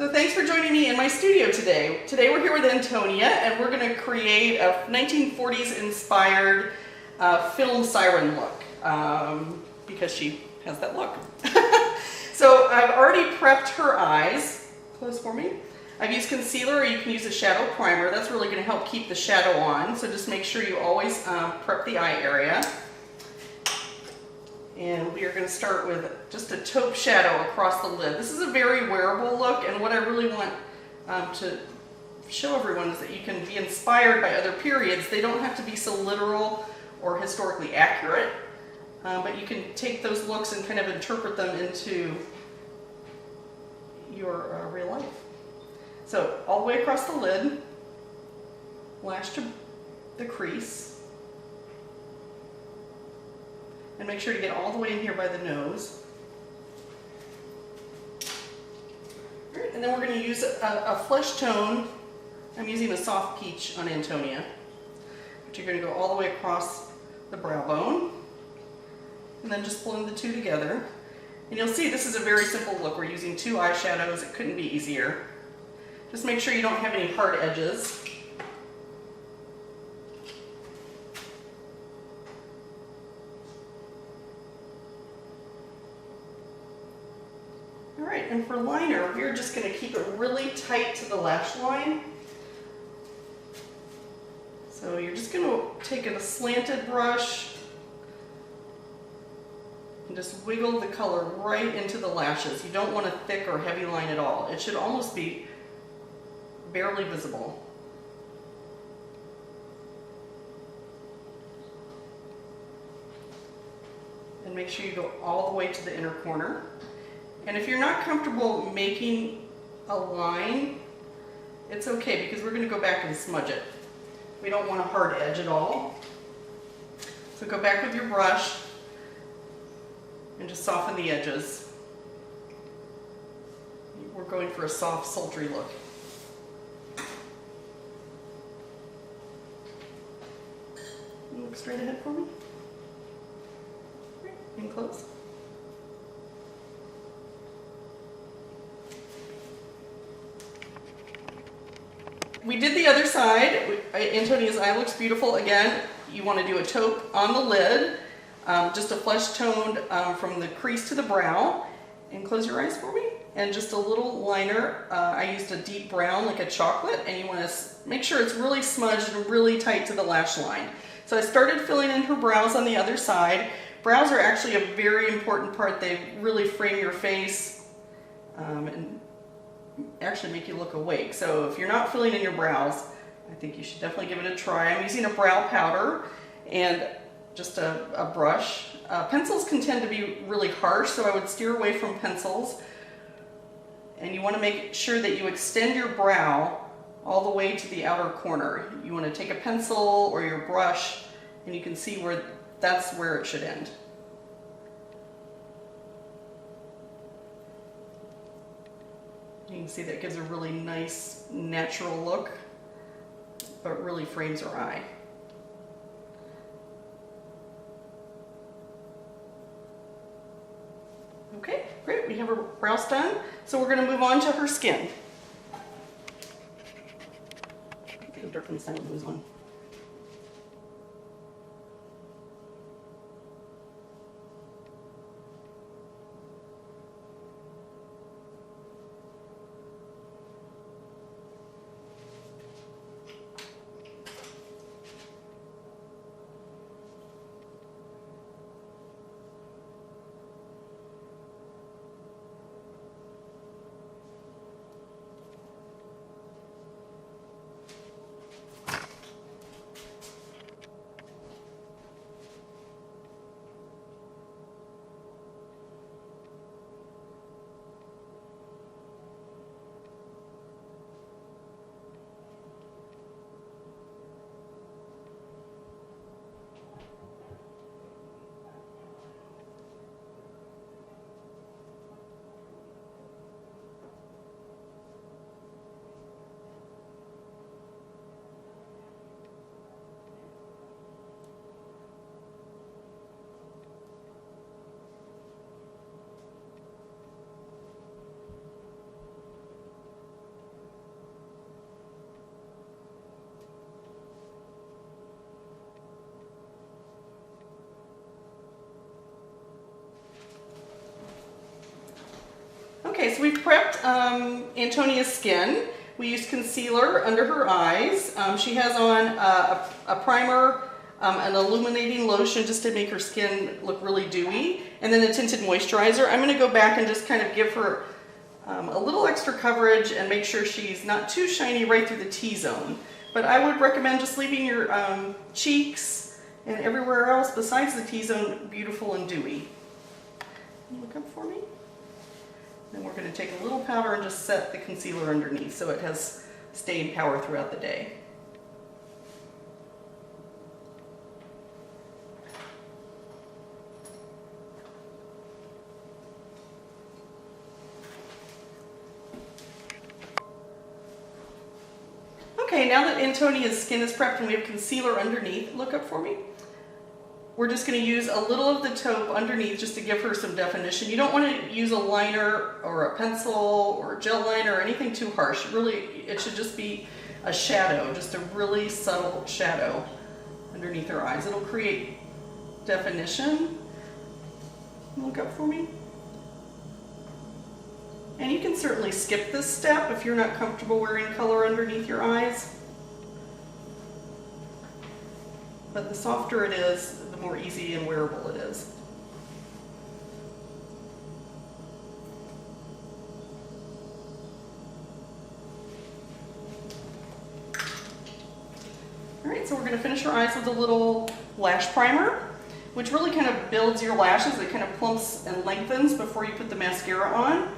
So thanks for joining me in my studio today. Today we're here with Antonia and we're going to create a 1940s inspired film siren look because she has that look. So I've already prepped her eyes. Close for me. I've used concealer, or you can use a shadow primer. That's really going to help keep the shadow on. So just make sure you always prep the eye area. And we are going to start with just a taupe shadow across the lid. This is a very wearable look, and what I really want to show everyone is that you can be inspired by other periods. They don't have to be so literal or historically accurate, but you can take those looks and kind of interpret them into your real life. So all the way across the lid, lash to the crease. And make sure to get all the way in here by the nose. All right, and then we're going to use a flesh tone. I'm using a soft peach on Antonia. But you're going to go all the way across the brow bone. And then just blend the two together. And you'll see this is a very simple look. We're using two eyeshadows. It couldn't be easier. Just make sure you don't have any hard edges. All right, and for liner, we're just going to keep it really tight to the lash line. So you're just going to take a slanted brush and just wiggle the color right into the lashes. You don't want a thick or heavy line at all. It should almost be barely visible. And make sure you go all the way to the inner corner. And if you're not comfortable making a line, it's okay because we're going to go back and smudge it. We don't want a hard edge at all. So go back with your brush and just soften the edges. We're going for a soft, sultry look. Look straight ahead for me. And close. We did the other side. Antonia's eye looks beautiful. Again, you want to do a taupe on the lid, just a flesh toned from the crease to the brow. And close your eyes for me. And just a little liner. I used a deep brown, like a chocolate, and you want to make sure it's really smudged and really tight to the lash line. So I started filling in her brows on the other side. Brows are actually a very important part. They really frame your face and actually make you look awake. So if you're not filling in your brows, I think you should definitely give it a try. I'm using a brow powder and just a brush. Pencils can tend to be really harsh, so I would steer away from pencils. And you want to make sure that you extend your brow all the way to the outer corner. You want to take a pencil or your brush and you can see where that's where it should end. You can see that gives a really nice natural look, but really frames her eye. Okay, great, we have her brows done. So we're going to move on to her skin. Get the dirt from the side of the one. Okay, so we've prepped Antonia's skin. We used concealer under her eyes. She has on a primer, an illuminating lotion just to make her skin look really dewy, and then a tinted moisturizer. I'm going to go back and just kind of give her a little extra coverage and make sure she's not too shiny right through the T-zone. But I would recommend just leaving your cheeks and everywhere else besides the T-zone beautiful and dewy. Can you look up for me? Then we're going to take a little powder and just set the concealer underneath so it has staying power throughout the day. Okay, now that Antonia's skin is prepped and we have concealer underneath, look up for me. We're just going to use a little of the taupe underneath just to give her some definition. You don't want to use a liner or a pencil or a gel liner or anything too harsh. Really, it should just be a shadow, just a really subtle shadow underneath her eyes. It'll create definition. Look up for me. And you can certainly skip this step if you're not comfortable wearing color underneath your eyes. But the softer it is, the more easy and wearable it is. All right, so we're going to finish her eyes with a little lash primer, which really kind of builds your lashes. It kind of plumps and lengthens before you put the mascara on.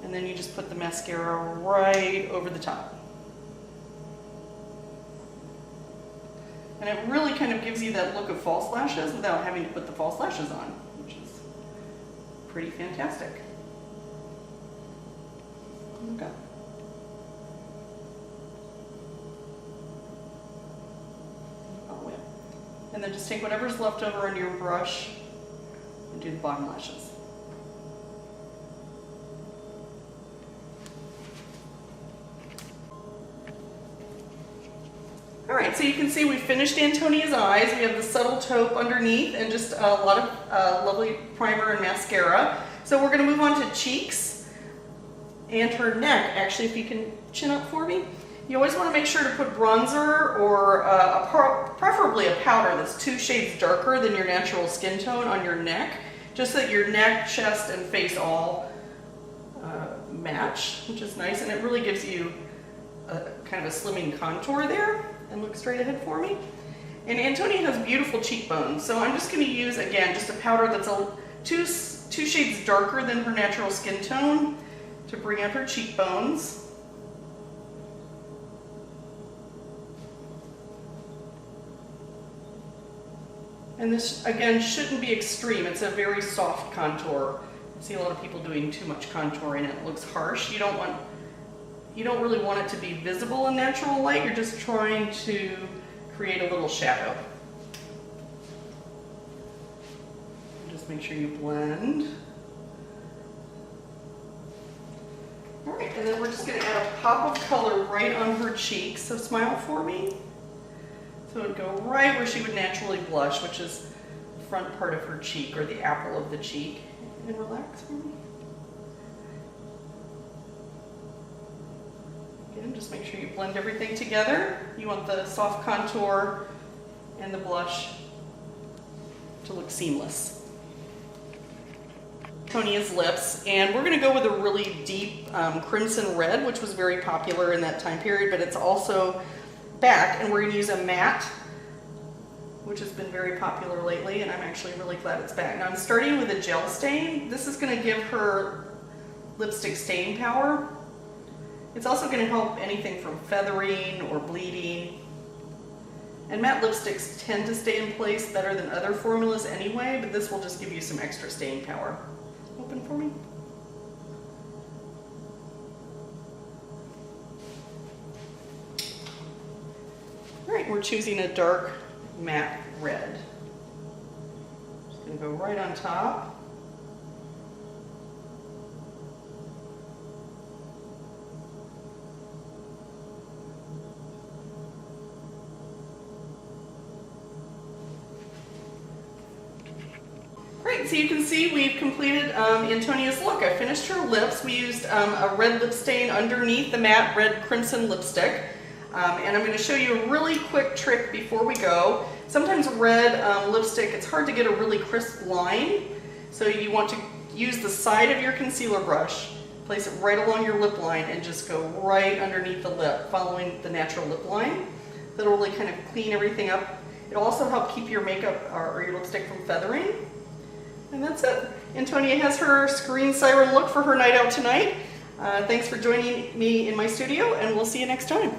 And then you just put the mascara right over the top. And it really kind of gives you that look of false lashes without having to put the false lashes on, which is pretty fantastic. Okay. Oh, yeah. And then just take whatever's left over on your brush and do the bottom lashes. All right, so you can see we finished Antonia's eyes. We have the subtle taupe underneath and just a lot of lovely primer and mascara. So we're going to move on to cheeks and her neck. Actually, if you can chin up for me. You always want to make sure to put bronzer or preferably a powder that's 2 shades darker than your natural skin tone on your neck, just so that your neck, chest, and face all match, which is nice, and it really gives you kind of a slimming contour there. And look straight ahead for me. And Antonia has beautiful cheekbones, so I'm just going to use, again, just a powder that's two shades darker than her natural skin tone to bring out her cheekbones. And this, again, shouldn't be extreme. It's a very soft contour. I see a lot of people doing too much contouring and it looks harsh. You don't really want it to be visible in natural light. You're just trying to create a little shadow. Just make sure you blend. All right, and then we're just going to add a pop of color right on her cheeks. So smile for me. So it would go right where she would naturally blush, which is the front part of her cheek or the apple of the cheek. And relax for me. Just make sure you blend everything together. You want the soft contour and the blush to look seamless. Antonia's lips, and we're going to go with a really deep crimson red, which was very popular in that time period, but it's also back, and we're going to use a matte, which has been very popular lately, and I'm actually really glad it's back. Now I'm starting with a gel stain. This is going to give her lipstick staying power. It's also going to help anything from feathering or bleeding. And matte lipsticks tend to stay in place better than other formulas anyway, but this will just give you some extra staying power. Open for me. All right, we're choosing a dark matte red. Just going to go right on top. Alright, so you can see we've completed Antonia's look. I finished her lips. We used a red lip stain underneath the matte red crimson lipstick. And I'm going to show you a really quick trick before we go. Sometimes red lipstick, it's hard to get a really crisp line. So you want to use the side of your concealer brush, place it right along your lip line, and just go right underneath the lip, following the natural lip line. That'll really kind of clean everything up. It'll also help keep your makeup or your lipstick from feathering. And that's it. Antonia has her screen siren look for her night out tonight. Thanks for joining me in my studio, and we'll see you next time.